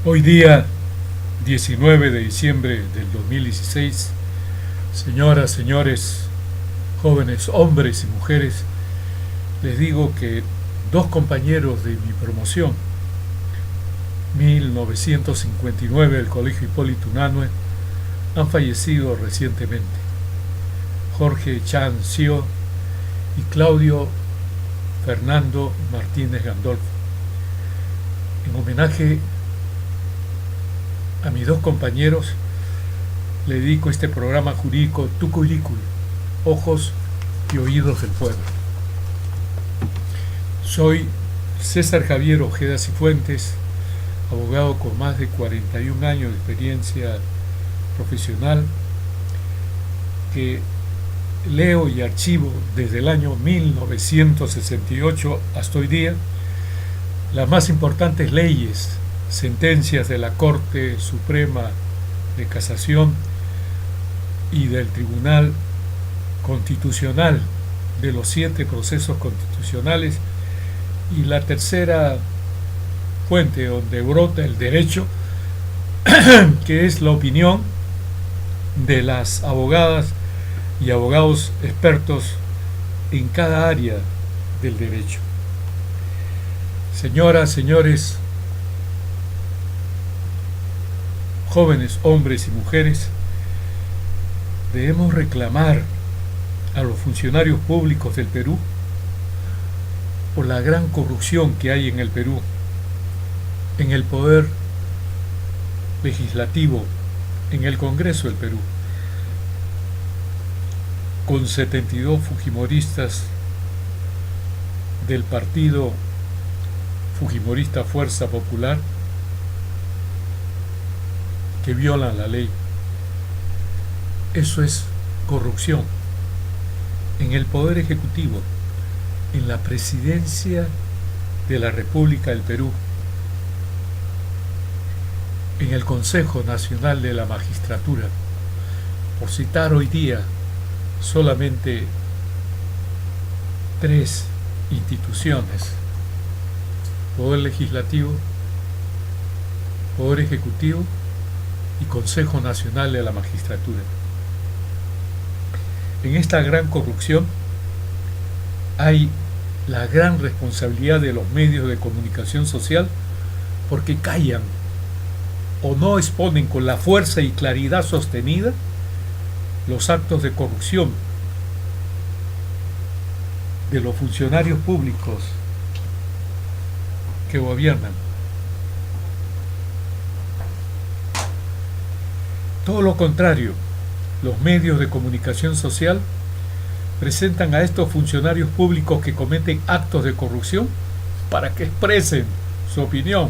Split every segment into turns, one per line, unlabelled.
Hoy día, 19 de diciembre del 2016, señoras, señores, jóvenes, hombres y mujeres, les digo que dos compañeros de mi promoción, 1959 del Colegio Hipólito Unanue, han fallecido recientemente. Jorge Chan Sio y Claudio Fernando Martínez Gandolfo. En homenaje a mis dos compañeros, le dedico este programa jurídico Tucuyricuy, Ojos y Oídos del Pueblo. Soy César Javier Ojeda Cifuentes, abogado con más de 41 años de experiencia profesional, que leo y archivo desde el año 1968 hasta hoy día las más importantes leyes, sentencias de la Corte Suprema de Casación y del Tribunal Constitucional, de los 7 procesos constitucionales, y la tercera fuente donde brota el derecho, que es la opinión de las abogadas y abogados expertos en cada área del derecho. Señoras, señores, jóvenes, hombres y mujeres, debemos reclamar a los funcionarios públicos del Perú por la gran corrupción que hay en el Perú, en el poder legislativo, en el Congreso del Perú, con 72 fujimoristas del partido Fujimorista Fuerza Popular que violan la ley. Eso es corrupción en el Poder Ejecutivo, en la Presidencia de la República del Perú, en el Consejo Nacional de la Magistratura, por citar hoy día solamente 3 instituciones: Poder Legislativo, Poder Ejecutivo y Consejo Nacional de la Magistratura. En esta gran corrupción hay la gran responsabilidad de los medios de comunicación social, porque callan o no exponen con la fuerza y claridad sostenida los actos de corrupción de los funcionarios públicos que gobiernan. Todo lo contrario, los medios de comunicación social presentan a estos funcionarios públicos que cometen actos de corrupción para que expresen su opinión,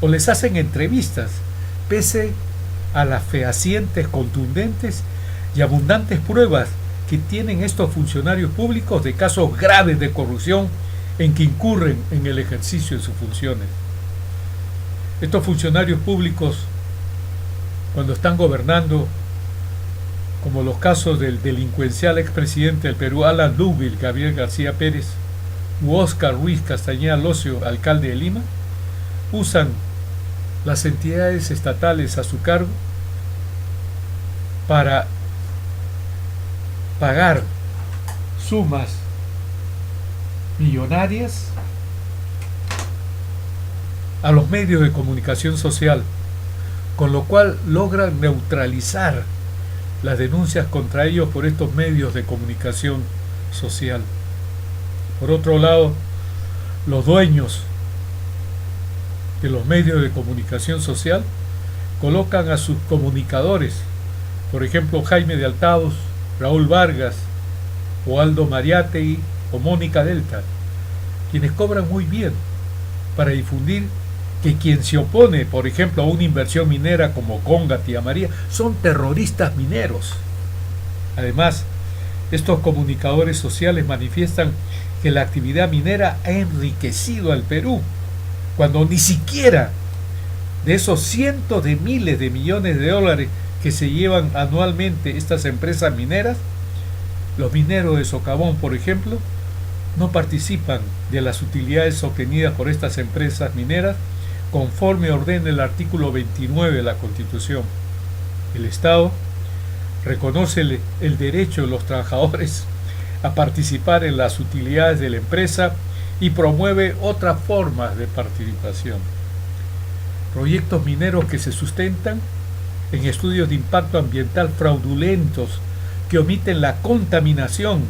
o les hacen entrevistas, pese a las fehacientes, contundentes y abundantes pruebas que tienen estos funcionarios públicos de casos graves de corrupción en que incurren en el ejercicio de sus funciones. Estos funcionarios públicos, cuando están gobernando, como los casos del delincuencial expresidente del Perú, Alan Lúbil, Gabriel García Pérez, u Óscar Ruiz Castañeda Locio, alcalde de Lima, usan las entidades estatales a su cargo para pagar sumas millonarias a los medios de comunicación social, con lo cual logran neutralizar las denuncias contra ellos por estos medios de comunicación social. Por otro lado, los dueños de los medios de comunicación social colocan a sus comunicadores, por ejemplo Jaime de Altados, Raúl Vargas, o Aldo Mariátegui o Mónica Delta, quienes cobran muy bien para difundir que quien se opone, por ejemplo, a una inversión minera como Conga, Tía María, son terroristas mineros. Además, estos comunicadores sociales manifiestan que la actividad minera ha enriquecido al Perú, cuando ni siquiera de esos cientos de miles de millones de dólares que se llevan anualmente estas empresas mineras, los mineros de socavón, por ejemplo, no participan de las utilidades obtenidas por estas empresas mineras, conforme ordena el artículo 29 de la Constitución. El Estado reconoce el derecho de los trabajadores a participar en las utilidades de la empresa y promueve otras formas de participación. Proyectos mineros que se sustentan en estudios de impacto ambiental fraudulentos que omiten la contaminación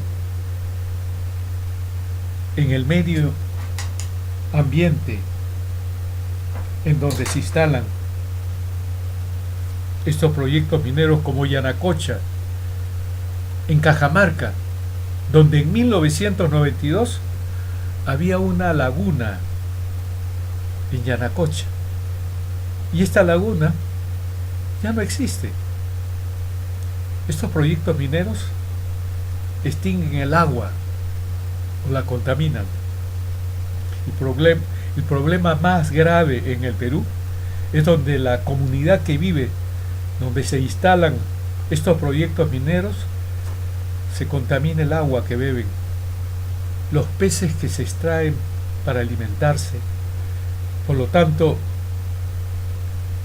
en el medio ambiente en donde se instalan estos proyectos mineros, como Yanacocha, en Cajamarca, donde en 1992 había una laguna en Yanacocha, y esta laguna ya no existe. Estos proyectos mineros extinguen el agua o la contaminan. El problema más grave en el Perú es donde la comunidad que vive, donde se instalan estos proyectos mineros, se contamina el agua que beben, los peces que se extraen para alimentarse. Por lo tanto,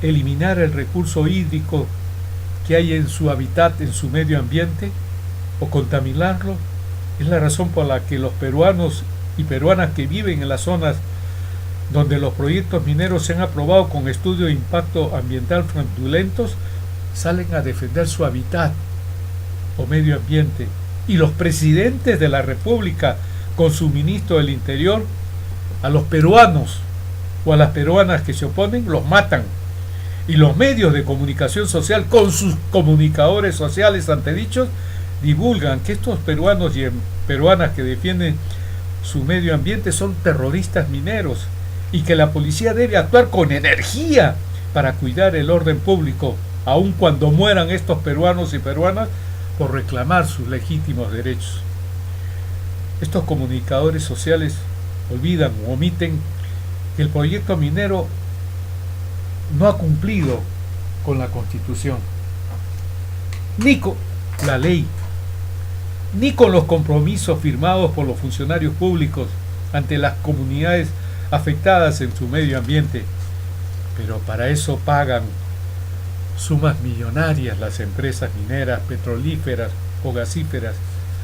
eliminar el recurso hídrico que hay en su hábitat, en su medio ambiente, o contaminarlo, es la razón por la que los peruanos y peruanas que viven en las zonas donde los proyectos mineros se han aprobado con estudios de impacto ambiental fraudulentos salen a defender su hábitat o medio ambiente, y los presidentes de la República con su ministro del Interior a los peruanos o a las peruanas que se oponen los matan, y los medios de comunicación social con sus comunicadores sociales antedichos divulgan que estos peruanos y peruanas que defienden su medio ambiente son terroristas mineros y que la policía debe actuar con energía para cuidar el orden público, aun cuando mueran estos peruanos y peruanas por reclamar sus legítimos derechos. Estos comunicadores sociales olvidan o omiten que el proyecto minero no ha cumplido con la Constitución, ni con la ley, ni con los compromisos firmados por los funcionarios públicos ante las comunidades afectadas en su medio ambiente. Pero para eso pagan sumas millonarias las empresas mineras, petrolíferas o gasíferas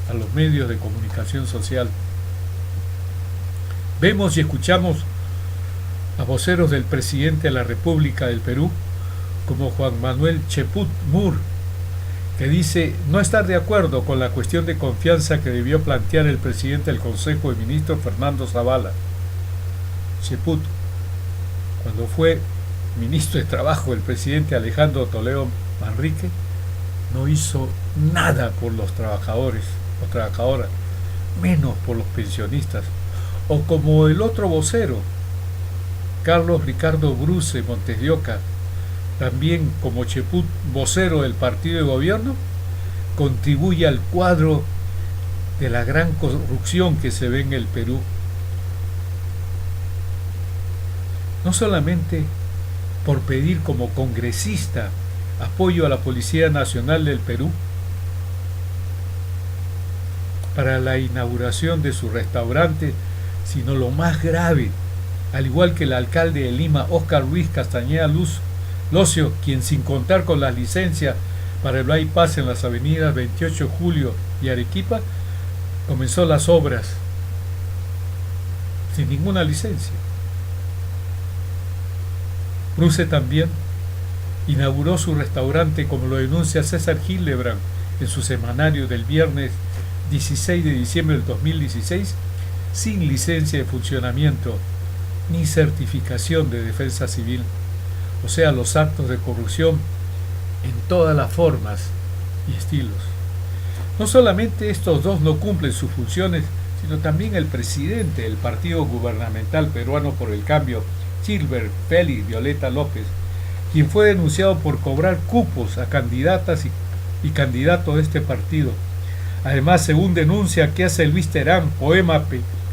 a los medios de comunicación social. Vemos y escuchamos a voceros del presidente de la República del Perú, como Juan Manuel Cheput Mur, que dice no estar de acuerdo con la cuestión de confianza que debió plantear el presidente del Consejo de Ministros, Fernando Zavala. Cheput, cuando fue ministro de Trabajo del presidente Alejandro Toledo Manrique, no hizo nada por los trabajadores o trabajadoras, menos por los pensionistas. O como el otro vocero, Carlos Ricardo Bruce Montes de Oca, también como Cheput, vocero del partido de gobierno, contribuye al cuadro de la gran corrupción que se ve en el Perú. No solamente por pedir como congresista apoyo a la Policía Nacional del Perú para la inauguración de su restaurante, sino lo más grave, al igual que el alcalde de Lima, Óscar Luis Castañeda Locio, quien sin contar con las licencias para el bypass en las avenidas 28 de Julio y Arequipa, comenzó las obras sin ninguna licencia. Bruce también inauguró su restaurante, como lo denuncia César Hildebrand en su semanario del viernes 16 de diciembre del 2016, sin licencia de funcionamiento ni certificación de defensa civil. O sea, los actos de corrupción en todas las formas y estilos. No solamente estos dos no cumplen sus funciones, sino también el presidente del partido gubernamental peruano por el cambio, Gilbert Félix Violeta López, quien fue denunciado por cobrar cupos a candidatas y candidatos de este partido. Además, según denuncia que hace Luis Terán, poema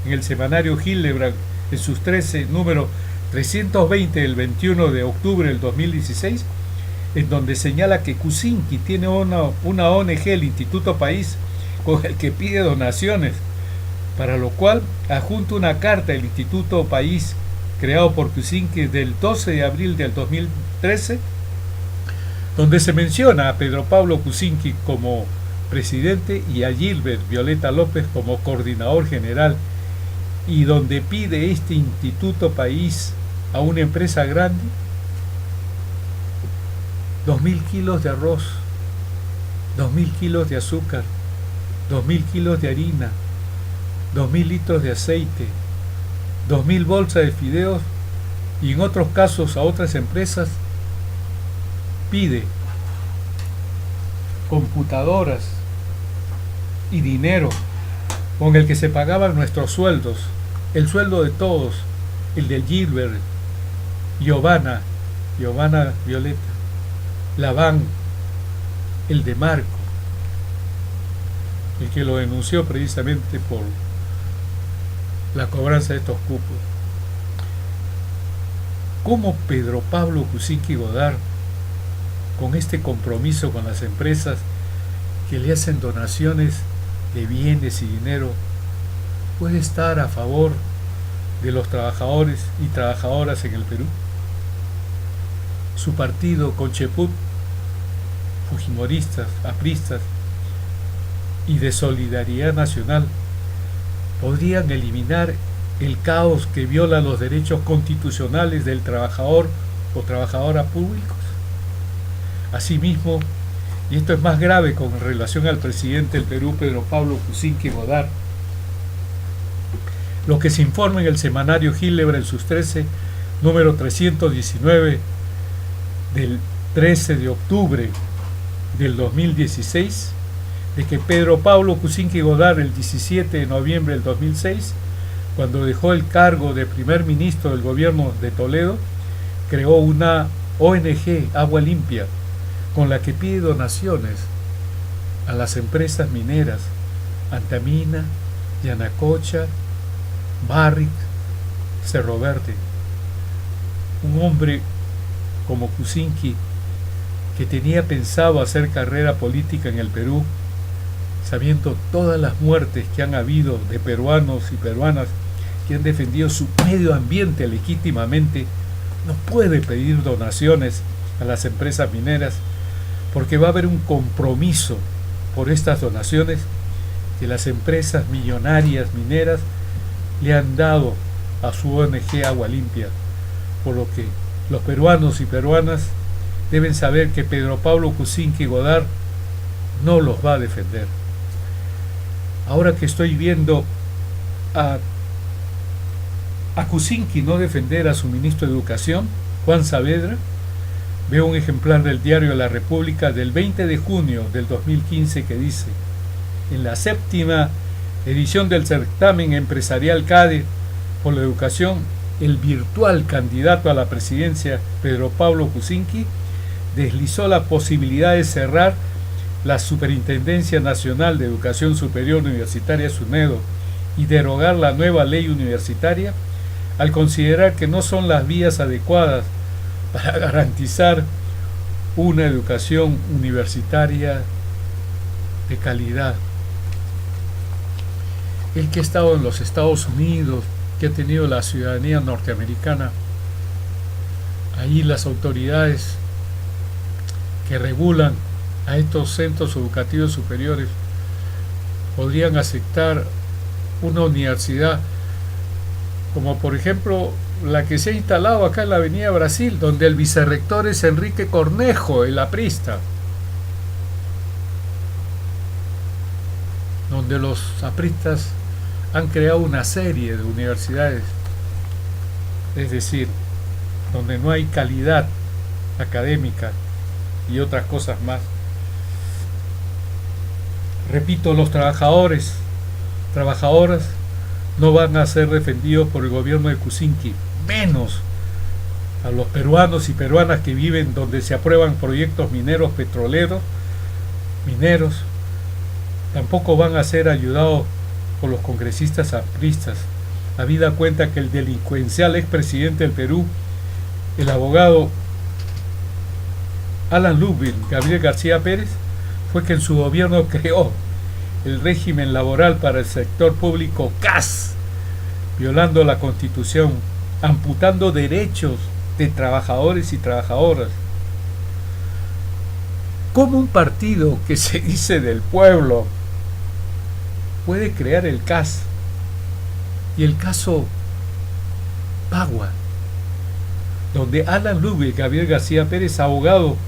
en el semanario Hildebrand, en sus 13, número 320 del 21 de octubre del 2016, en donde señala que Kuczynski tiene una ONG, el Instituto País, con el que pide donaciones, para lo cual adjunta una carta del Instituto País creado por Kuczynski del 12 de abril del 2013, donde se menciona a Pedro Pablo Kuczynski como presidente y a Gilbert Violeta López como coordinador general, y donde pide este instituto país a una empresa grande 2.000 kilos de arroz, 2.000 kilos de azúcar, 2.000 kilos de harina, 2.000 litros de aceite, 2.000 bolsas de fideos, y en otros casos a otras empresas pide computadoras y dinero con el que se pagaban nuestros sueldos, el sueldo de todos, el de Gilbert, Giovanna Violeta, Labán, el de Marco, el que lo denunció precisamente por la cobranza de estos cupos. ¿Cómo Pedro Pablo Kuczynski Godard, con este compromiso con las empresas que le hacen donaciones de bienes y dinero, puede estar a favor de los trabajadores y trabajadoras en el Perú? Su partido, Colcheput, fujimoristas, apristas y de Solidaridad Nacional, podrían eliminar el caos que viola los derechos constitucionales del trabajador o trabajadora públicos. Asimismo, y esto es más grave con relación al presidente del Perú, Pedro Pablo Kuczynski Godard, lo que se informa en el semanario Gilebra en sus 13, número 319 del 13 de octubre del 2016, de que Pedro Pablo Kuczynski Godard el 17 de noviembre del 2006, cuando dejó el cargo de primer ministro del gobierno de Toledo, creó una ONG, Agua Limpia, con la que pide donaciones a las empresas mineras Antamina, Yanacocha, Barrick, Cerro Verde. Un hombre como Kuczynski, que tenía pensado hacer carrera política en el Perú, sabiendo todas las muertes que han habido de peruanos y peruanas que han defendido su medio ambiente legítimamente, no puede pedir donaciones a las empresas mineras, porque va a haber un compromiso por estas donaciones que las empresas millonarias mineras le han dado a su ONG Agua Limpia, por lo que los peruanos y peruanas deben saber que Pedro Pablo Kuczynski Godard no los va a defender. Ahora que estoy viendo a Kuczynski no defender a su ministro de Educación, Juan Saavedra, veo un ejemplar del diario La República del 20 de junio del 2015 que dice: en la séptima edición del certamen empresarial CADE por la educación, el virtual candidato a la presidencia, Pedro Pablo Kuczynski, deslizó la posibilidad de cerrar la Superintendencia Nacional de Educación Superior Universitaria, SUNEDO, y derogar la nueva ley universitaria, al considerar que no son las vías adecuadas para garantizar una educación universitaria de calidad. El que ha estado en los Estados Unidos, que ha tenido la ciudadanía norteamericana, allí las autoridades que regulan a estos centros educativos superiores podrían aceptar una universidad como por ejemplo la que se ha instalado acá en la Avenida Brasil, donde el vicerrector es Enrique Cornejo, el aprista, donde los apristas han creado una serie de universidades, es decir, donde no hay calidad académica y otras cosas más. Repito, los trabajadores, trabajadoras no van a ser defendidos por el gobierno de Kuczynski, menos a los peruanos y peruanas que viven donde se aprueban proyectos mineros, petroleros, mineros. Tampoco van a ser ayudados por los congresistas apristas, habida cuenta que el delincuencial expresidente del Perú, el abogado Alan Ludwig Gabriel García Pérez, fue que en su gobierno creó el régimen laboral para el sector público CAS, violando la Constitución amputando derechos de trabajadores y trabajadoras. ¿Cómo un partido que se dice del pueblo puede crear el CAS y el caso Bagua, donde Alan Lubbe y Gabriel García Pérez, abogado,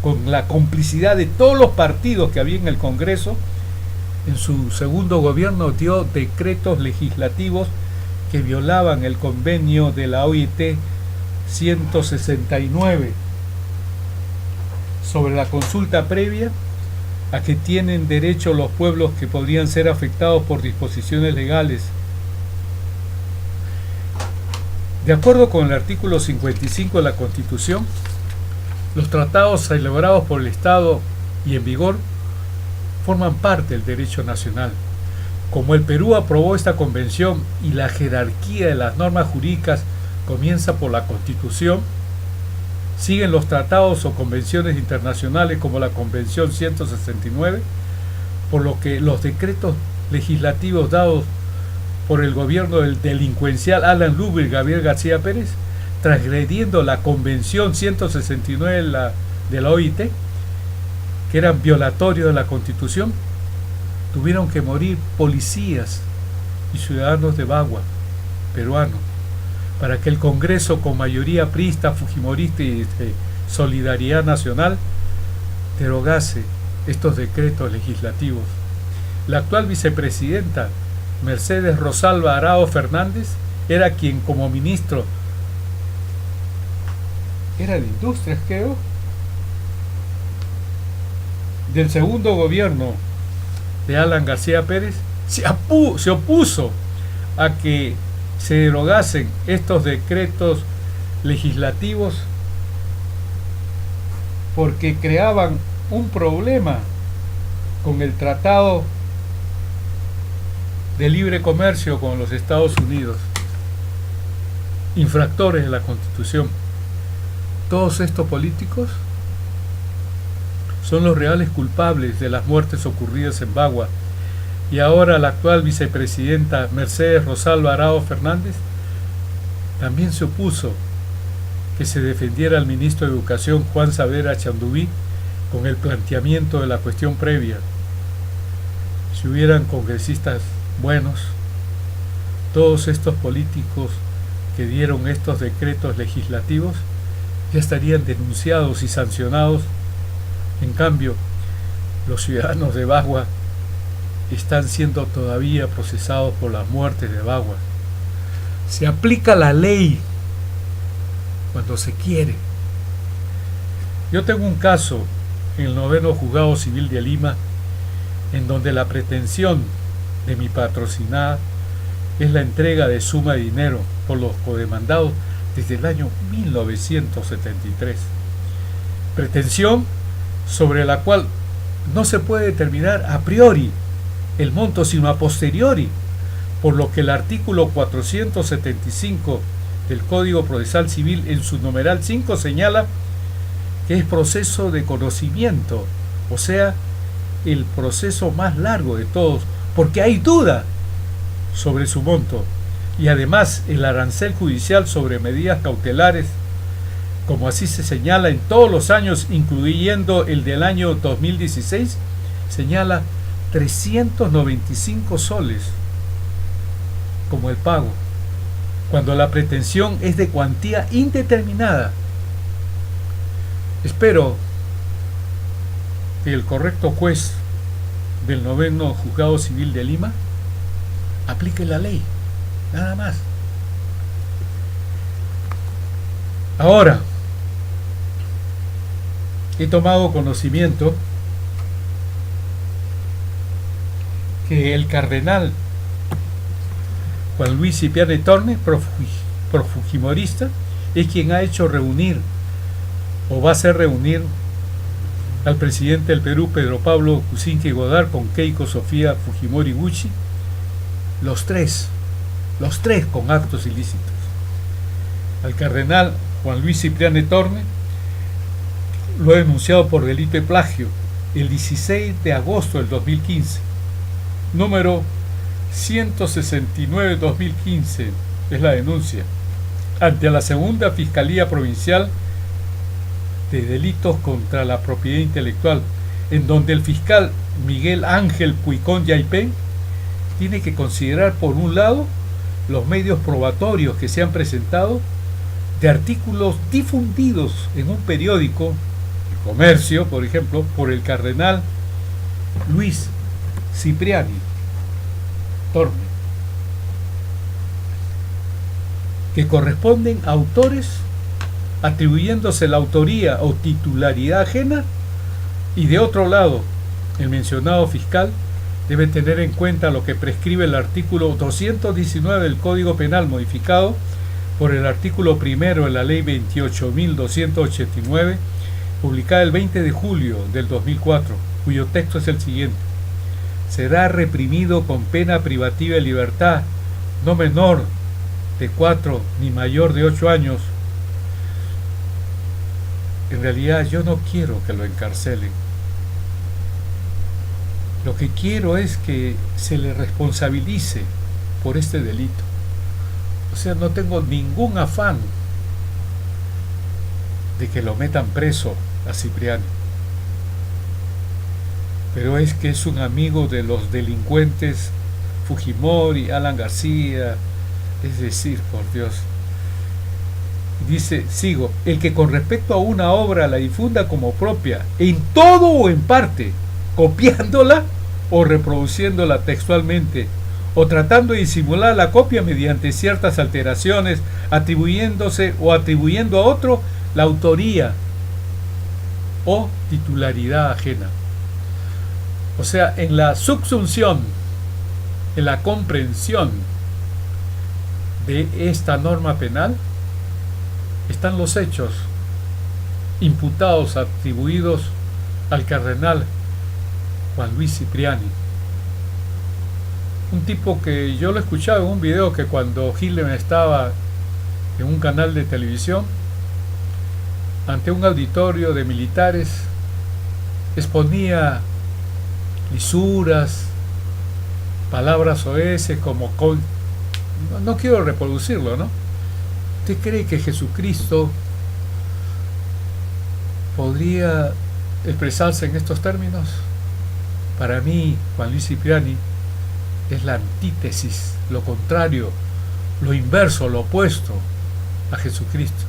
con la complicidad de todos los partidos que había en el Congreso, en su segundo gobierno dio decretos legislativos que violaban el convenio de la OIT 169 sobre la consulta previa a que tienen derecho los pueblos que podrían ser afectados por disposiciones legales. De acuerdo con el artículo 55 de la Constitución, los tratados celebrados por el Estado y en vigor forman parte del derecho nacional. Como el Perú aprobó esta convención y la jerarquía de las normas jurídicas comienza por la Constitución, siguen los tratados o convenciones internacionales como la Convención 169, por lo que los decretos legislativos dados por el gobierno del delincuencial Alan Lubbe y Gabriel García Pérez, transgrediendo la Convención 169 de la OIT, que eran violatorios de la Constitución, tuvieron que morir policías y ciudadanos de Bagua, peruanos, para que el Congreso, con mayoría priista, fujimorista y de Solidaridad Nacional, derogase estos decretos legislativos. La actual vicepresidenta, Mercedes Rosalba Arao Fernández, era quien como ministro, era de Industrias, creo, del segundo gobierno de Alan García Pérez, se opuso a que se derogasen estos decretos legislativos porque creaban un problema con el Tratado de Libre Comercio con los Estados Unidos, infractores de la Constitución. Todos estos políticos son los reales culpables de las muertes ocurridas en Bagua, y ahora la actual vicepresidenta Mercedes Rosalba Arao Fernández también se opuso que se defendiera al ministro de Educación Juan Saavedra Chandubí con el planteamiento de la cuestión previa. Si hubieran congresistas buenos, todos estos políticos que dieron estos decretos legislativos ya estarían denunciados y sancionados. En cambio, los ciudadanos de Bagua están siendo todavía procesados por las muertes de Bagua. Se aplica la ley cuando se quiere. Yo tengo un caso en el 9º Juzgado Civil de Lima, en donde la pretensión de mi patrocinada es la entrega de suma de dinero por los codemandados desde el año 1973. Pretensión sobre la cual no se puede determinar a priori el monto, sino a posteriori, por lo que el artículo 475 del Código Procesal Civil en su numeral 5 señala que es proceso de conocimiento, o sea, el proceso más largo de todos, porque hay duda sobre su monto, y además el arancel judicial sobre medidas cautelares, como así se señala en todos los años, incluyendo el del año 2016, señala 395 soles como el pago, cuando la pretensión es de cuantía indeterminada. Espero que el correcto juez del 9º Juzgado Civil de Lima aplique la ley, nada más. Ahora, he tomado conocimiento que el cardenal Juan Luis Cipriani Torne, profujimorista, es quien ha hecho reunir o va a hacer reunir al presidente del Perú, Pedro Pablo Kuczynski Godard, con Keiko Sofía Fujimori Gucci, los tres con actos ilícitos. Al cardenal Juan Luis Cipriani Torne lo ha denunciado por delito de plagio el 16 de agosto del 2015, número 169-2015 es la denuncia. ante la segunda Fiscalía Provincial de Delitos contra la Propiedad Intelectual, en donde el fiscal Miguel Ángel Puicón Yaipén tiene que considerar, por un lado, los medios probatorios que se han presentado de artículos difundidos en un periódico, El Comercio, por ejemplo, por el cardenal Luis Cipriani Torme, que corresponden a autores atribuyéndose la autoría o titularidad ajena, y de otro lado, el mencionado fiscal debe tener en cuenta lo que prescribe el artículo 219 del Código Penal, modificado por el artículo primero de la Ley 28.289, publicada el 20 de julio del 2004, cuyo texto es el siguiente: será reprimido con pena privativa de libertad, no menor de 4 ni mayor de 8 años. En realidad yo no quiero que lo encarcelen. Lo que quiero es que se le responsabilice por este delito. O sea, no tengo ningún afán de que lo metan preso a Cipriani. Pero es que es un amigo de los delincuentes Fujimori, Alan García, es decir, por Dios. Dice, sigo, el que con respecto a una obra la difunda como propia, en todo o en parte, copiándola o reproduciéndola textualmente, o tratando de disimular la copia mediante ciertas alteraciones, atribuyéndose o atribuyendo a otro la autoría o titularidad ajena. O sea, en la subsunción, en la comprensión de esta norma penal, están los hechos imputados, atribuidos al cardenal Juan Luis Cipriani. Un tipo que yo lo escuchaba en un video que cuando Hitler estaba en un canal de televisión, ante un auditorio de militares, exponía lisuras, palabras soeces como no quiero reproducirlo, ¿no? ¿Usted cree que Jesucristo podría expresarse en estos términos? Para mí, Juan Luis Cipriani es la antítesis, lo contrario, lo inverso, lo opuesto a Jesucristo.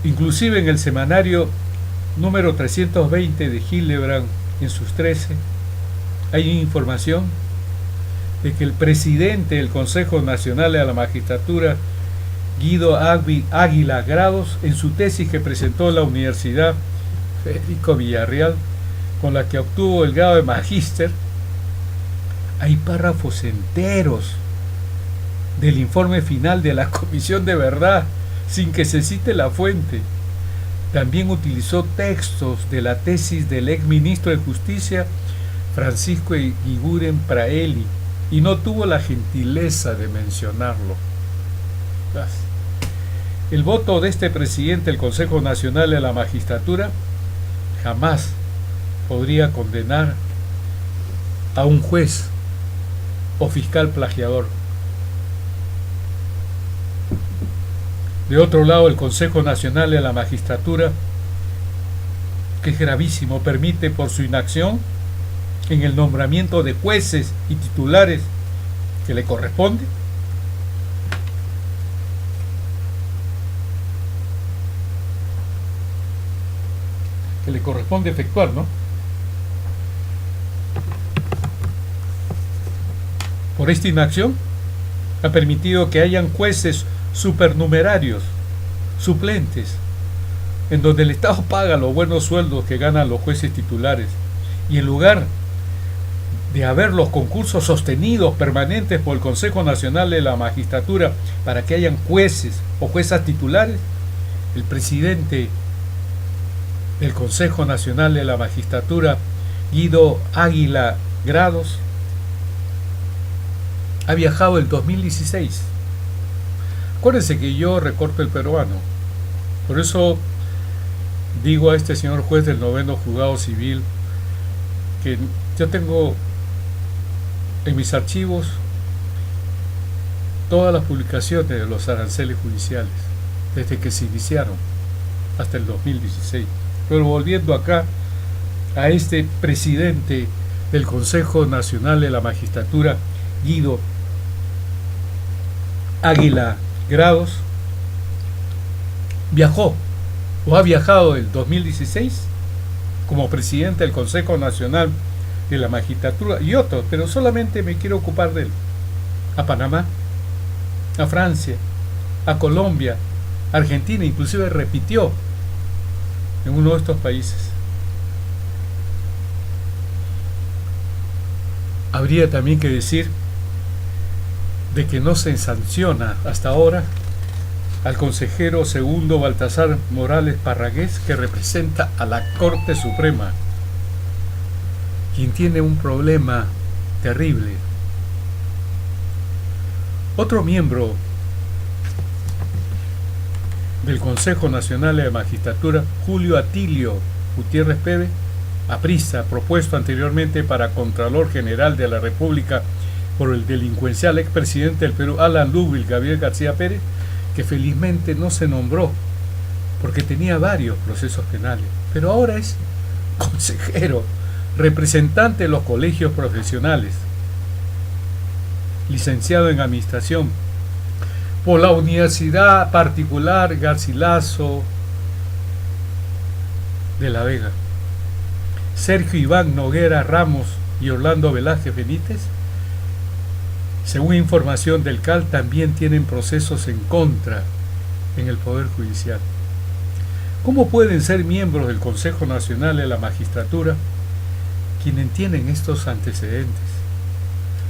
Inclusive en el semanario número 320 de Hildebrand, en sus 13, hay información de que el presidente del Consejo Nacional de la Magistratura, Guido Águila Grados, en su tesis que presentó en la Universidad Federico Villarreal, con la que obtuvo el grado de magíster, hay párrafos enteros del informe final de la Comisión de Verdad, sin que se cite la fuente. También utilizó textos de la tesis del ex ministro de Justicia, Francisco Eguiguren Praeli, y no tuvo la gentileza de mencionarlo. El voto de este presidente del Consejo Nacional de la Magistratura jamás podría condenar a un juez o fiscal plagiador. De otro lado, el Consejo Nacional de la Magistratura, que es gravísimo, permite por su inacción en el nombramiento de jueces y titulares que le corresponde, efectuar, ¿no? Por esta inacción ha permitido que hayan jueces supernumerarios, suplentes, en donde el Estado paga los buenos sueldos que ganan los jueces titulares, y en lugar de haber los concursos sostenidos permanentes por el Consejo Nacional de la Magistratura para que hayan jueces o juezas titulares, el presidente del Consejo Nacional de la Magistratura, Guido Águila Grados, ha viajado el 2016. Acuérdense que yo recorto el peruano, por eso digo a este señor juez del 9º Juzgado Civil que yo tengo en mis archivos todas las publicaciones de los aranceles judiciales, desde que se iniciaron hasta el 2016. Pero volviendo acá a este presidente del Consejo Nacional de la Magistratura, Guido Águila Grados, viajó o ha viajado el 2016 como presidente del Consejo Nacional de la Magistratura y otros, pero solamente me quiero ocupar de él, a Panamá, a Francia, a Colombia, Argentina, inclusive repitió en uno de estos países. Habría también que decir de que no se sanciona hasta ahora al consejero segundo Baltasar Morales Parragués, que representa a la Corte Suprema, quien tiene un problema terrible. Otro miembro del Consejo Nacional de la Magistratura, Julio Atilio Gutiérrez Peve, aprista, propuesto anteriormente para Contralor General de la República por el delincuencial expresidente del Perú, Alan Lúbil Gabriel García Pérez, que felizmente no se nombró porque tenía varios procesos penales, pero ahora es consejero, representante de los colegios profesionales, licenciado en Administración por la Universidad Particular Garcilaso de la Vega. Sergio Iván Noguera Ramos y Orlando Velázquez Benítez, según información del CAL, también tienen procesos en contra en el Poder Judicial. ¿Cómo pueden ser miembros del Consejo Nacional de la Magistratura quienes tienen estos antecedentes?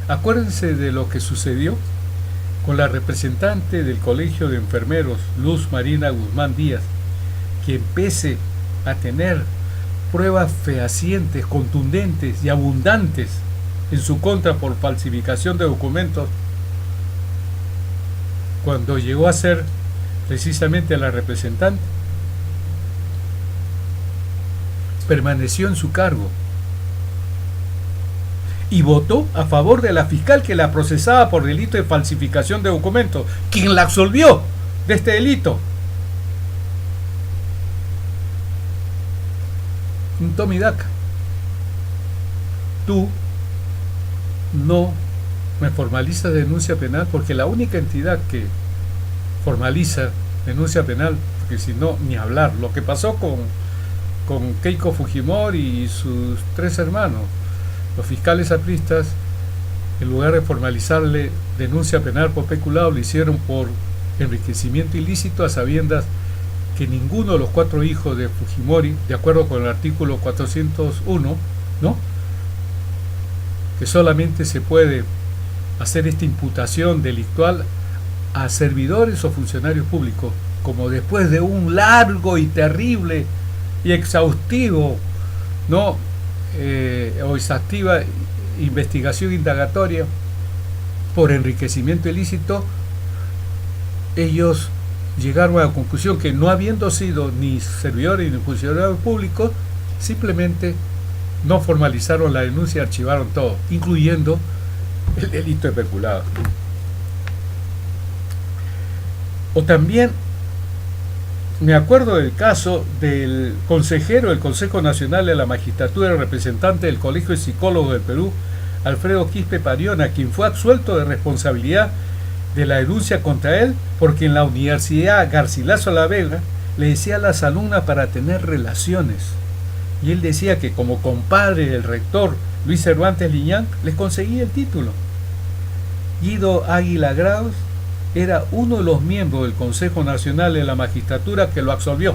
Acuérdense de lo que sucedió con la representante del Colegio de Enfermeros, Luz Marina Guzmán Díaz, quien pese a tener pruebas fehacientes, contundentes y abundantes en su contra por falsificación de documentos, cuando llegó a ser precisamente la representante, permaneció en su cargo y votó a favor de la fiscal que la procesaba por delito de falsificación de documentos, quien la absolvió de este delito. Un toma y daca. Tú no me formalizas denuncia penal, porque la única entidad que formaliza denuncia penal, porque si no, ni hablar. Lo que pasó con Keiko Fujimori y sus 3 hermanos, los fiscales apristas, en lugar de formalizarle denuncia penal por peculado, lo hicieron por enriquecimiento ilícito, a sabiendas que ninguno de los 4 hijos de Fujimori, de acuerdo con el artículo 401, ¿no?, que solamente se puede hacer esta imputación delictual a servidores o funcionarios públicos, como después de un largo y terrible y exhaustivo, ¿no?, o exhaustiva investigación indagatoria por enriquecimiento ilícito, ellos llegaron a la conclusión que, no habiendo sido ni servidores ni funcionarios públicos, simplemente no formalizaron la denuncia y archivaron todo, incluyendo el delito de peculado. O también me acuerdo del caso del consejero del Consejo Nacional de la Magistratura, representante del Colegio de Psicólogos del Perú, Alfredo Quispe Pariona, quien fue absuelto de responsabilidad de la denuncia contra él, porque en la Universidad Garcilaso de la Vega le decía a las alumnas para tener relaciones, y él decía que como compadre del rector Luis Cervantes Liñán les conseguía el título. Guido Águila Grados era uno de los miembros del Consejo Nacional de la Magistratura que lo absolvió,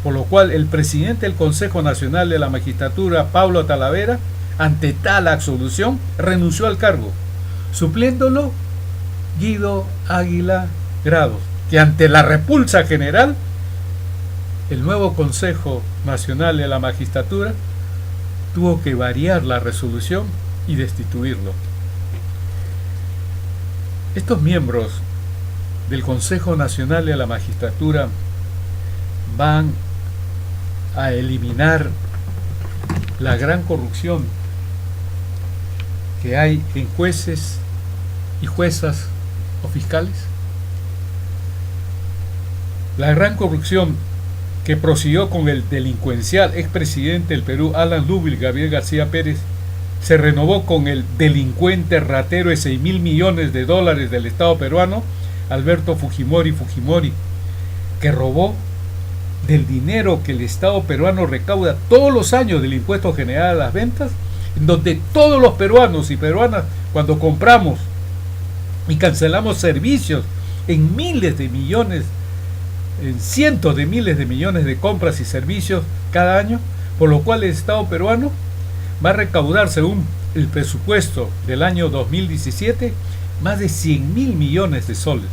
por lo cual el presidente del Consejo Nacional de la Magistratura, Pablo Talavera, ante tal absolución, renunció al cargo, supliéndolo Guido Águila Grados, que ante la repulsa general, el nuevo Consejo Nacional de la Magistratura tuvo que variar la resolución y destituirlo. Estos miembros del Consejo Nacional de la Magistratura van a eliminar la gran corrupción que hay en jueces y juezas o fiscales. La gran corrupción que prosiguió con el delincuencial expresidente del Perú, Alan Lubich Gabriel García Pérez, se renovó con el delincuente ratero de $6.000 millones del Estado peruano, Alberto Fujimori, que robó del dinero que el Estado peruano recauda todos los años del impuesto general a las ventas, en donde todos los peruanos y peruanas, cuando compramos y cancelamos servicios en miles de millones, en cientos de miles de millones de compras y servicios cada año, por lo cual el Estado peruano va a recaudar, según el presupuesto del año 2017, más de 100.000 millones de soles.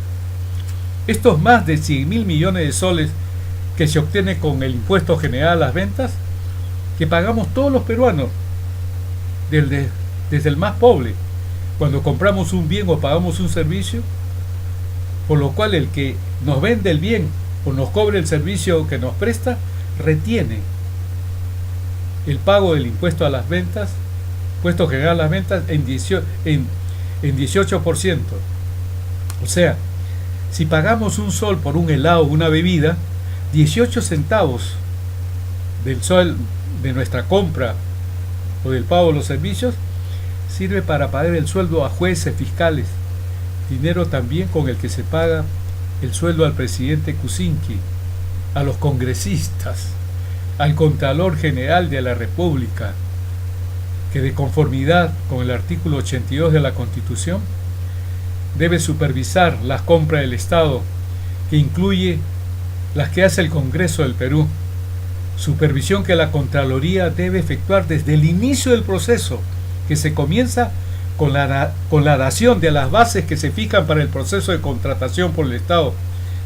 Estos más de 100.000 millones de soles que se obtiene con el impuesto general a las ventas, que pagamos todos los peruanos, desde el más pobre, cuando compramos un bien o pagamos un servicio, por lo cual el que nos vende el bien o nos cobre el servicio que nos presta, retiene el pago del impuesto a las ventas, impuesto general a las ventas, en 18%. O sea, si pagamos un sol por un helado o una bebida, 18 centavos del sol de nuestra compra o del pago de los servicios sirve para pagar el sueldo a jueces, fiscales, dinero también con el que se paga el sueldo al presidente Kuczynski, a los congresistas, al Contralor General de la República, que de conformidad con el artículo 82 de la Constitución debe supervisar las compras del Estado, que incluye las que hace el Congreso del Perú, supervisión que la Contraloría debe efectuar desde el inicio del proceso, que se comienza con la dación de las bases que se fijan para el proceso de contratación por el Estado,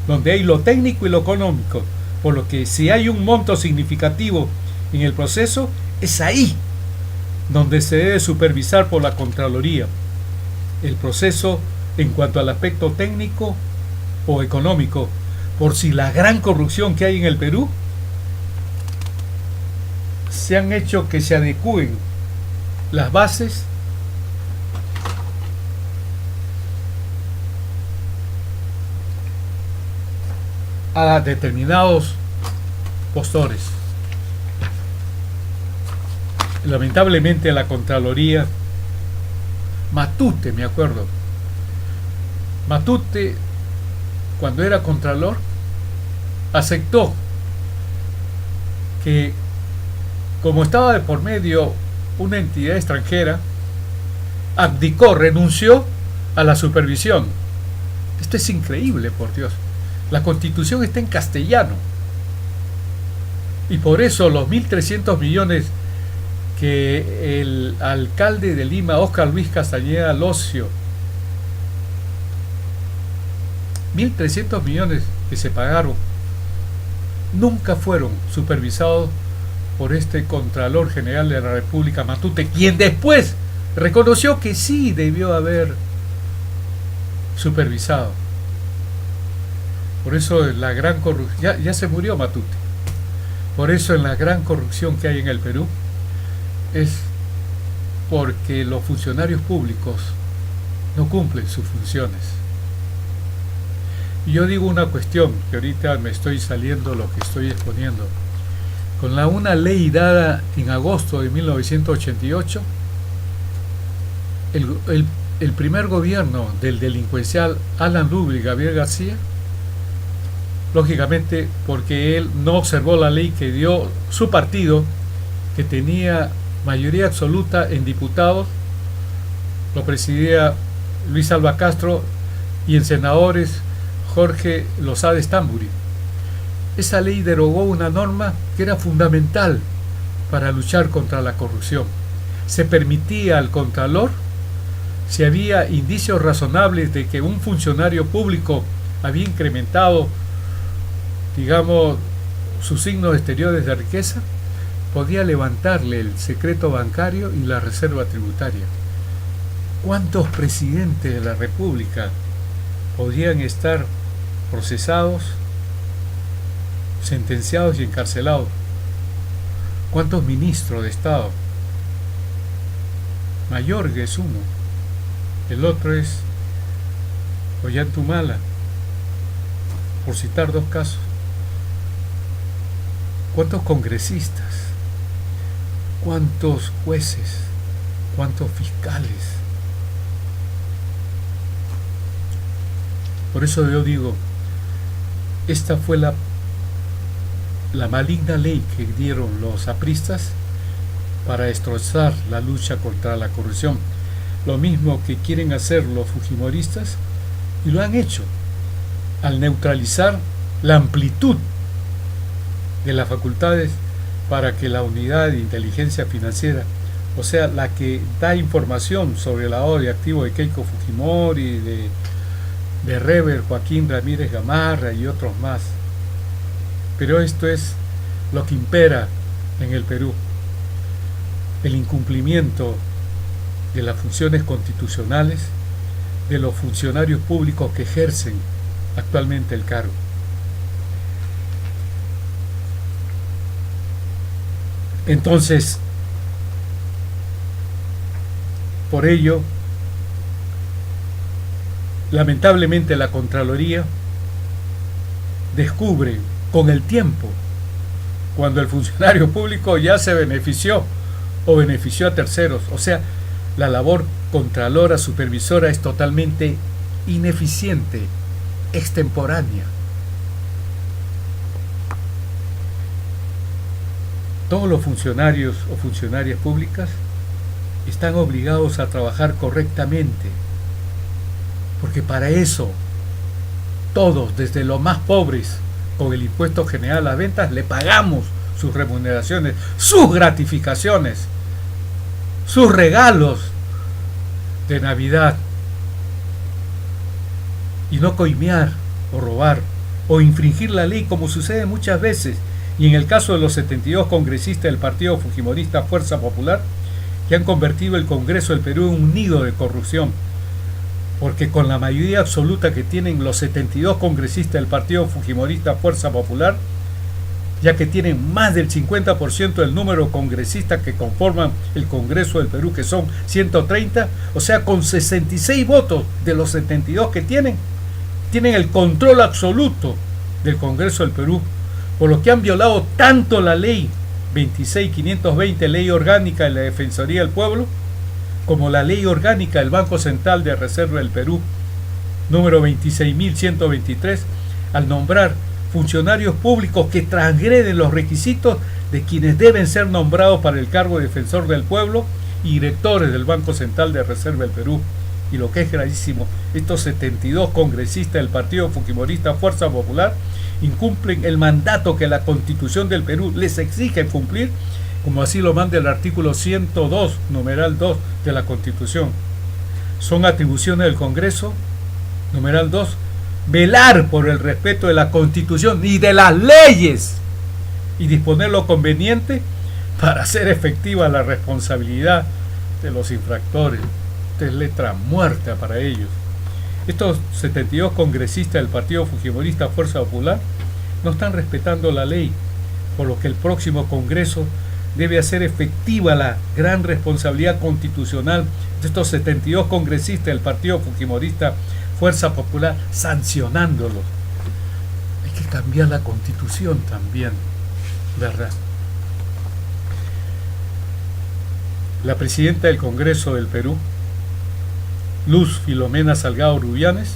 donde hay lo técnico y lo económico, por lo que si hay un monto significativo en el proceso, es ahí donde se debe supervisar por la Contraloría el proceso en cuanto al aspecto técnico o económico, por si la gran corrupción que hay en el Perú se han hecho que se adecúen las bases a determinados postores. Lamentablemente la Contraloría, Matute, me acuerdo, Matute, cuando era Contralor, aceptó que, como estaba de por medio una entidad extranjera, abdicó, renunció a la supervisión. Esto es increíble, por Dios. La Constitución está en castellano. Y por eso los 1.300 millones que el alcalde de Lima, Óscar Luis Castañeda Locio, 1.300 millones que se pagaron, nunca fueron supervisados por este Contralor General de la República, Matute, quien después reconoció que sí debió haber supervisado. Por eso la gran corrupción, ya se murió Matute. Por eso en la gran corrupción que hay en el Perú es porque los funcionarios públicos no cumplen sus funciones. Y yo digo una cuestión, que ahorita me estoy saliendo lo que estoy exponiendo. Con una ley dada en agosto de 1988, el primer gobierno del delincuencial Alan Lubich Gabriel García, lógicamente porque él no observó la ley que dio su partido, que tenía mayoría absoluta en diputados, lo presidía Luis Alva Castro, y en senadores Jorge Losada Estamburi. Esa ley derogó una norma que era fundamental para luchar contra la corrupción. Se permitía al Contralor, si había indicios razonables de que un funcionario público había incrementado, digamos, sus signos exteriores de riqueza, podía levantarle el secreto bancario y la reserva tributaria. ¿Cuántos presidentes de la República podrían estar procesados, sentenciados y encarcelados? ¿Cuántos ministros de Estado? Mayorga es uno, el otro es Ollantumala, por citar dos casos. ¿Cuántos congresistas? ¿Cuántos jueces? ¿Cuántos fiscales? Por eso yo digo, esta fue la maligna ley que dieron los apristas para destrozar la lucha contra la corrupción. Lo mismo que quieren hacer los fujimoristas, y lo han hecho al neutralizar la amplitud de las facultades para que la unidad de inteligencia financiera, o sea, la que da información sobre el lavado de activos de Keiko Fujimori, de Rever Joaquín Ramírez Gamarra y otros más. Pero esto es lo que impera en el Perú, el incumplimiento de las funciones constitucionales de los funcionarios públicos que ejercen actualmente el cargo. Entonces, por ello, lamentablemente la Contraloría descubre con el tiempo, cuando el funcionario público ya se benefició o benefició a terceros. O sea, la labor contralora, supervisora es totalmente ineficiente, extemporánea. Todos los funcionarios o funcionarias públicas están obligados a trabajar correctamente, porque para eso todos, desde los más pobres, con el impuesto general a las ventas, le pagamos sus remuneraciones, sus gratificaciones, sus regalos de Navidad, y no coimear o robar o infringir la ley, como sucede muchas veces, y en el caso de los 72 congresistas del Partido Fujimorista Fuerza Popular, que han convertido el Congreso del Perú en un nido de corrupción, porque con la mayoría absoluta que tienen los 72 congresistas del Partido Fujimorista Fuerza Popular, ya que tienen más del 50% del número de congresistas que conforman el Congreso del Perú, que son 130, o sea, con 66 votos de los 72 que tienen el control absoluto del Congreso del Perú, por lo que han violado tanto la ley 26.520, ley orgánica de la Defensoría del Pueblo, como la ley orgánica del Banco Central de Reserva del Perú, número 26.123, al nombrar funcionarios públicos que transgreden los requisitos de quienes deben ser nombrados para el cargo de defensor del pueblo y directores del Banco Central de Reserva del Perú. Y lo que es gravísimo, estos 72 congresistas del Partido Fujimorista Fuerza Popular incumplen el mandato que la Constitución del Perú les exige cumplir, como así lo manda el artículo 102, numeral 2 de la Constitución. Son atribuciones del Congreso, numeral 2, velar por el respeto de la Constitución y de las leyes y disponer lo conveniente para hacer efectiva la responsabilidad de los infractores. Esta es letra muerta para ellos. Estos 72 congresistas del Partido Fujimorista Fuerza Popular no están respetando la ley, por lo que el próximo Congreso debe hacer efectiva la gran responsabilidad constitucional de estos 72 congresistas del Partido Fujimorista Fuerza Popular, sancionándolos. Hay que cambiar la Constitución también, ¿verdad? La presidenta del Congreso del Perú, Luz Filomena Salgado Rubianes,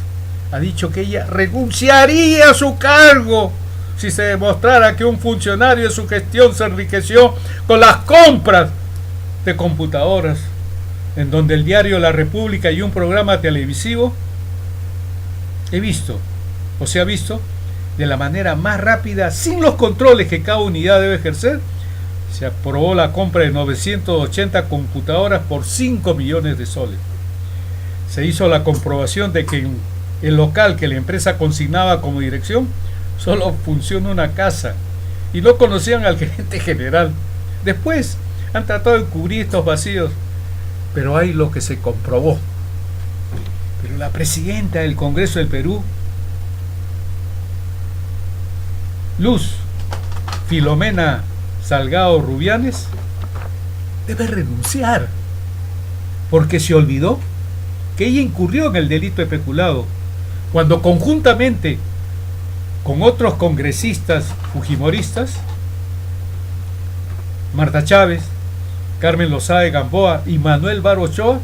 ha dicho que ella renunciaría a su cargo si se demostrara que un funcionario de su gestión se enriqueció con las compras de computadoras, en donde el diario La República y un programa televisivo se ha visto de la manera más rápida, sin los controles que cada unidad debe ejercer. Se aprobó la compra de 980 computadoras por 5 millones de soles. Se hizo la comprobación de que en el local que la empresa consignaba como dirección solo funciona una casa y no conocían al gerente general. Después han tratado de cubrir estos vacíos, pero hay lo que se comprobó. Pero la presidenta del Congreso del Perú, Luz Filomena Salgado Rubianes, debe renunciar, porque se olvidó que ella incurrió en el delito de peculado, cuando conjuntamente con otros congresistas fujimoristas, Marta Chávez, Carmen Lozada de Gamboa y Manuel Vara Ochoa,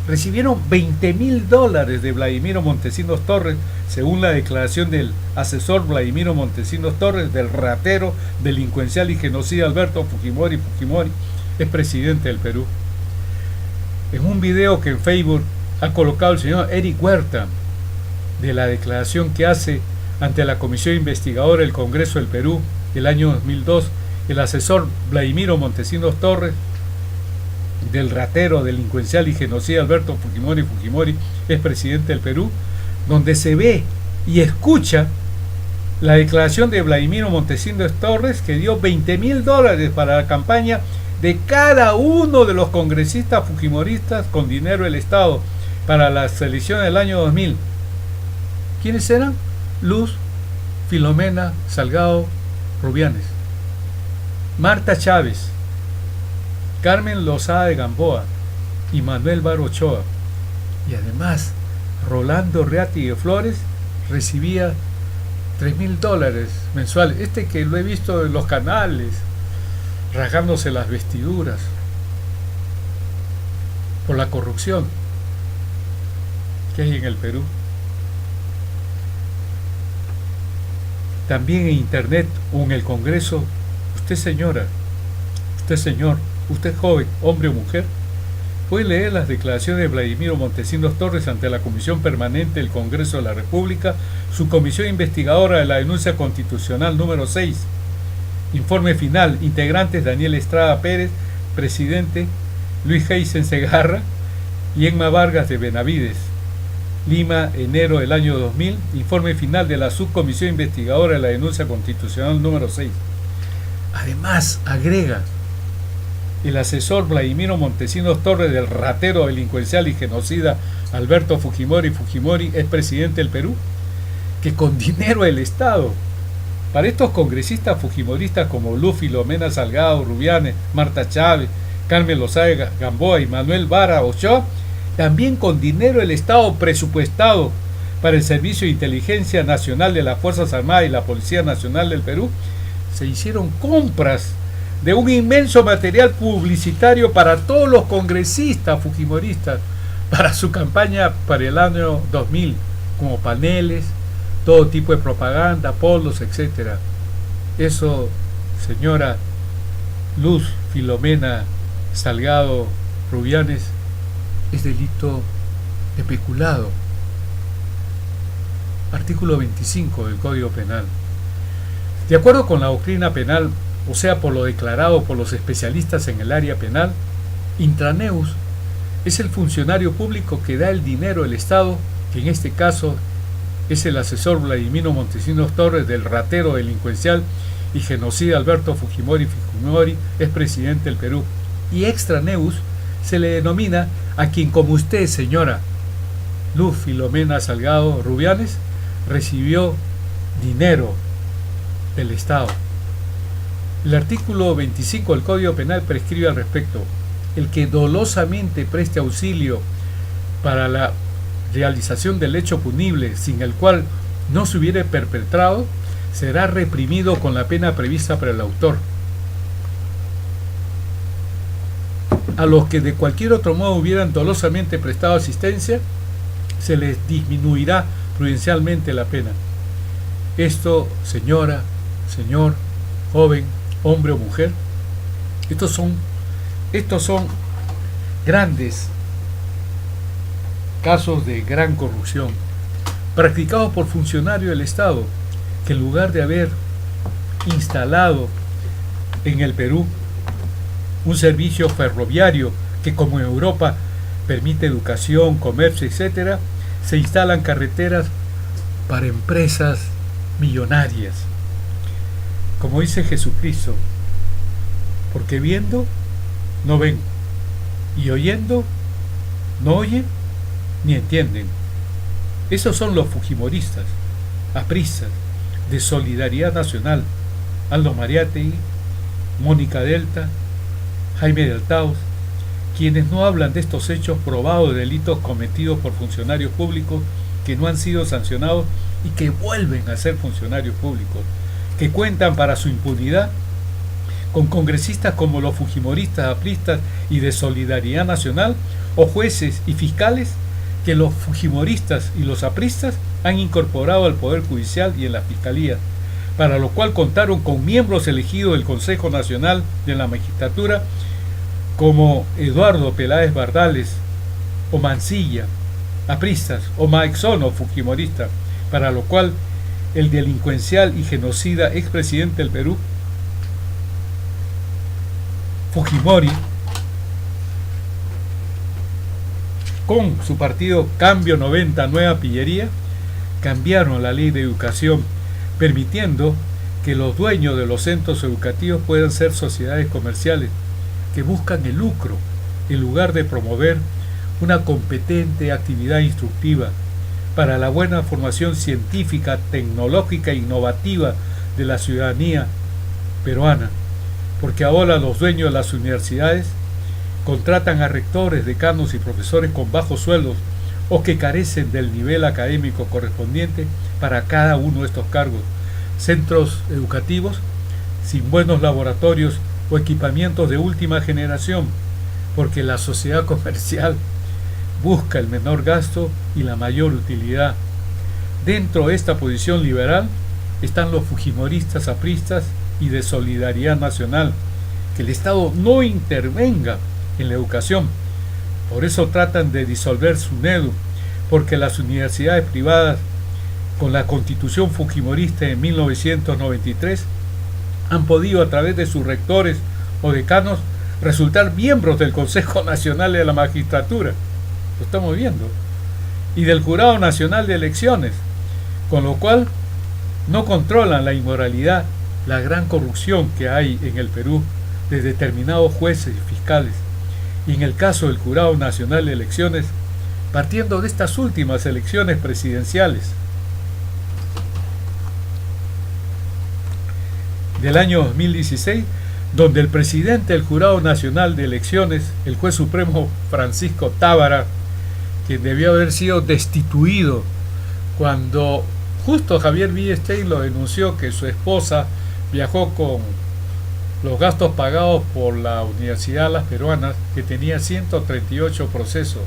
recibieron $20.000 de Vladimiro Montesinos Torres, según la declaración del asesor Vladimiro Montesinos Torres, del ratero, delincuencial y genocida Alberto Fujimori. Fujimori es presidente del Perú. En un video que en Facebook ha colocado el señor Eric Huerta, de la declaración que hace ante la Comisión Investigadora del Congreso del Perú el año 2002, el asesor Vladimiro Montesinos Torres, del ratero, delincuencial y genocida Alberto Fujimori. Fujimori es presidente del Perú, donde se ve y escucha la declaración de Vladimiro Montesinos Torres, que dio $20.000 para la campaña de cada uno de los congresistas fujimoristas con dinero del Estado para las elecciones del año 2000. ¿Quiénes eran? Luz, Filomena Salgado Rubianes, Marta Chávez, Carmen Lozada de Gamboa y Manuel Vara Ochoa. Y además, Rolando Reati de Flores recibía $3.000 mensuales. Este que lo he visto en los canales, rasgándose las vestiduras por la corrupción que hay en el Perú. También en internet o en el Congreso, usted señora, usted señor, usted joven, hombre o mujer, puede leer las declaraciones de Vladimiro Montesinos Torres ante la Comisión Permanente del Congreso de la República, su comisión investigadora de la denuncia constitucional número 6. Informe final, integrantes Daniel Estrada Pérez, presidente, Luis Heisen Segarra y Emma Vargas de Benavides. Lima, enero del año 2000, informe final de la subcomisión investigadora de la denuncia constitucional número 6. Además, agrega, el asesor Vladimiro Montesinos Torres, del ratero delincuencial y genocida Alberto Fujimori. Fujimori es presidente del Perú, que con dinero del Estado, para estos congresistas fujimoristas como Luz, Filomena Salgado Rubianes, Marta Chávez, Carmen Lozada de Gamboa y Manuel Vara Ochoa, también con dinero del Estado presupuestado para el Servicio de Inteligencia Nacional de las Fuerzas Armadas y la Policía Nacional del Perú, se hicieron compras de un inmenso material publicitario para todos los congresistas fujimoristas para su campaña para el año 2000, como paneles, todo tipo de propaganda, polos, etc. Eso, señora Luz Filomena Salgado Rubianes, es delito de peculado. Artículo 25 del Código Penal. De acuerdo con la doctrina penal, o sea, por lo declarado por los especialistas en el área penal, intraneus es el funcionario público que da el dinero del Estado, que en este caso es el asesor Vladimiro Montesinos Torres, del ratero delincuencial y genocida Alberto Fujimori. Fujimori es presidente del Perú. Y extraneus se le denomina a quien, como usted, señora Luz Filomena Salgado Rubianes, recibió dinero del Estado. El artículo 25 del Código Penal prescribe al respecto: el que dolosamente preste auxilio para la realización del hecho punible sin el cual no se hubiere perpetrado, será reprimido con la pena prevista para el autor. A los que de cualquier otro modo hubieran dolosamente prestado asistencia, se les disminuirá prudencialmente la pena. Esto, señora, señor, joven, hombre o mujer, estos son grandes casos de gran corrupción practicados por funcionarios del Estado, que en lugar de haber instalado en el Perú un servicio ferroviario que, como en Europa, permite educación, comercio, etc., se instalan carreteras para empresas millonarias. Como dice Jesucristo, porque viendo no ven, y oyendo no oyen ni entienden. Esos son los fujimoristas, apristas, de Solidaridad Nacional, Aldo Mariátegui, Mónica Delta, Jaime Deltaos, quienes no hablan de estos hechos probados de delitos cometidos por funcionarios públicos que no han sido sancionados y que vuelven a ser funcionarios públicos, que cuentan para su impunidad con congresistas como los fujimoristas, apristas y de Solidaridad Nacional, o jueces y fiscales que los fujimoristas y los apristas han incorporado al Poder Judicial y en la Fiscalía, para lo cual contaron con miembros elegidos del Consejo Nacional de la Magistratura como Eduardo Peláez Bardales o Mancilla, apristas, o Maexono, fujimorista, para lo cual el delincuencial y genocida expresidente del Perú, Fujimori, con su partido Cambio 90 Nueva Pillería, cambiaron la ley de educación, permitiendo que los dueños de los centros educativos puedan ser sociedades comerciales que buscan el lucro en lugar de promover una competente actividad instructiva para la buena formación científica, tecnológica e innovativa de la ciudadanía peruana, porque ahora los dueños de las universidades contratan a rectores, decanos y profesores con bajos sueldos o que carecen del nivel académico correspondiente para cada uno de estos cargos, centros educativos sin buenos laboratorios o equipamientos de última generación, porque la sociedad comercial busca el menor gasto y la mayor utilidad. Dentro de esta posición liberal están los fujimoristas, apristas y de Solidaridad Nacional, que el Estado no intervenga en la educación. Por eso tratan de disolver SUNEDU, porque las universidades privadas, con la Constitución fujimorista de 1993, han podido a través de sus rectores o decanos resultar miembros del Consejo Nacional de la Magistratura, lo estamos viendo, y del Jurado Nacional de Elecciones, con lo cual no controlan la inmoralidad, la gran corrupción que hay en el Perú de determinados jueces y fiscales. Y en el caso del Jurado Nacional de Elecciones, partiendo de estas últimas elecciones presidenciales del año 2016, donde el presidente del Jurado Nacional de Elecciones, el juez supremo Francisco Tábara, quien debió haber sido destituido cuando justo Javier Villestein lo denunció que su esposa viajó con los gastos pagados por la Universidad de las Peruanas, que tenía 138 procesos.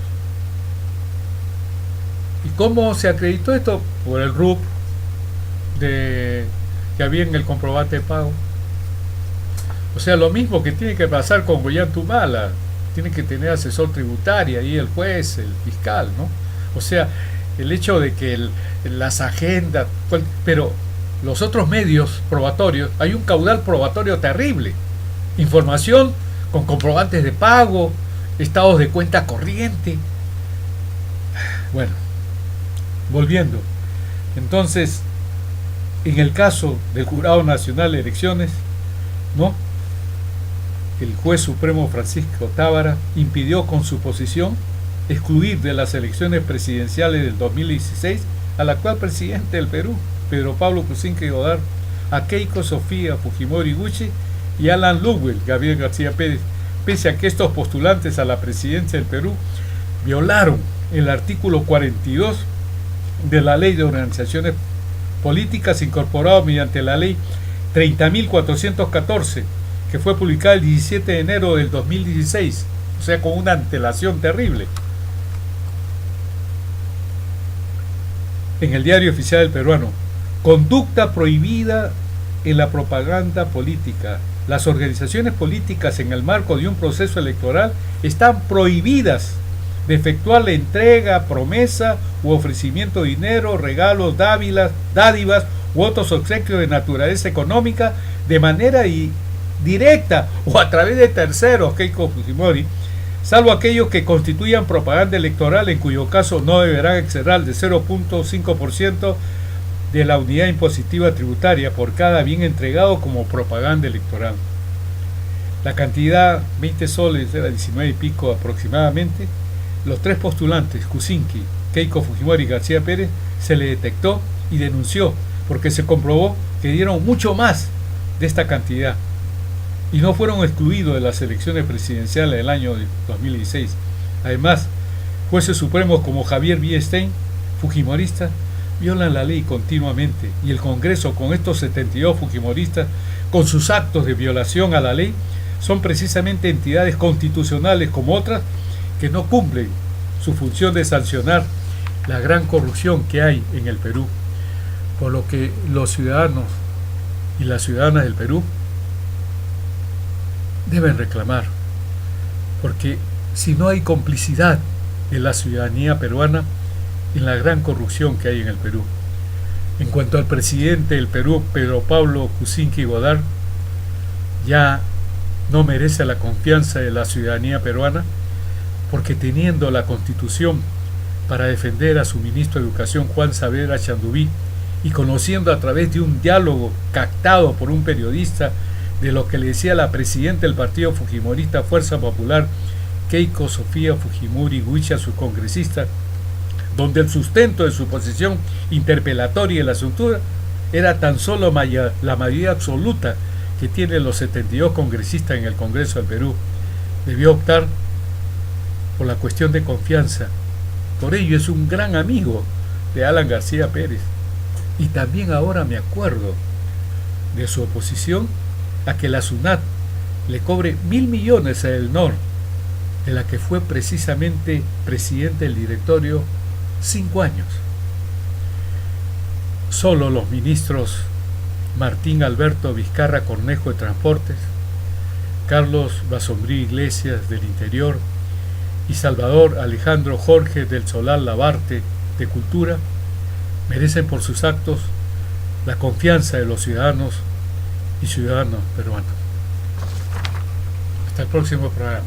¿Y cómo se acreditó esto? Por el RUP que había en el comprobante de pago. O sea, lo mismo que tiene que pasar con Ollantumala, tiene que tener asesor tributario y el juez, el fiscal, ¿no? O sea, el hecho de que las agendas, pero los otros medios probatorios, hay un caudal probatorio terrible, información con comprobantes de pago, estados de cuenta corriente. Bueno, volviendo, entonces, en el caso del Jurado Nacional de Elecciones, ¿no?, el juez supremo Francisco Tábara impidió con su posición excluir de las elecciones presidenciales del 2016 al actual presidente del Perú, Pedro Pablo Kuczynski Godard, a Keiko Sofía Fujimori Gucci y Alan Ludwig Gabriel García Pérez, pese a que estos postulantes a la presidencia del Perú violaron el artículo 42 de la Ley de Organizaciones Políticas, incorporado mediante la Ley 30.414, que fue publicada el 17 de enero del 2016, o sea, con una antelación terrible, en el Diario Oficial del Peruano. Conducta prohibida en la propaganda política. Las organizaciones políticas en el marco de un proceso electoral están prohibidas de efectuar la entrega, promesa u ofrecimiento de dinero, regalos, dádivas u otros obsequios de naturaleza económica de manera directa o a través de terceros, Keiko Fujimori, salvo aquellos que constituyan propaganda electoral, en cuyo caso no deberán exceder de 0.5% de la unidad impositiva tributaria por cada bien entregado como propaganda electoral. La cantidad, 20 soles, era 19 y pico aproximadamente. Los tres postulantes, Kuczynski, Keiko Fujimori y García Pérez, se le detectó y denunció porque se comprobó que dieron mucho más de esta cantidad y no fueron excluidos de las elecciones presidenciales del año 2016. Además, jueces supremos como Javier Villestein fujimoristas violan la ley continuamente, y el Congreso, con estos 72 fujimoristas, con sus actos de violación a la ley, son precisamente entidades constitucionales como otras que no cumplen su función de sancionar la gran corrupción que hay en el Perú, por lo que los ciudadanos y las ciudadanas del Perú deben reclamar, porque si no hay complicidad en la ciudadanía peruana en la gran corrupción que hay en el Perú. En cuanto al presidente del Perú, Pedro Pablo Kuczynski Godard, ya no merece la confianza de la ciudadanía peruana, porque teniendo la Constitución para defender a su ministro de Educación, Juan Saavedra Chandubí, y conociendo a través de un diálogo captado por un periodista de lo que le decía la presidenta del partido fujimorista Fuerza Popular, Keiko Sofía Fujimori Huicha, su congresista, donde el sustento de su posición interpelatoria en la asuntura era tan solo la mayoría absoluta que tienen los 72 congresistas en el Congreso del Perú, debió optar por la cuestión de confianza. Por ello es un gran amigo de Alan García Pérez. Y también ahora me acuerdo de su oposición a que la SUNAT le cobre 1.000 millones a Elnor, de la que fue precisamente presidente del directorio 5 años. Solo los ministros Martín Alberto Vizcarra Cornejo de Transportes, Carlos Basombrí Iglesias del Interior y Salvador Alejandro Jorge del Solar Labarte de Cultura merecen por sus actos la confianza de los ciudadanos y ciudadanos peruanos. Hasta el próximo programa.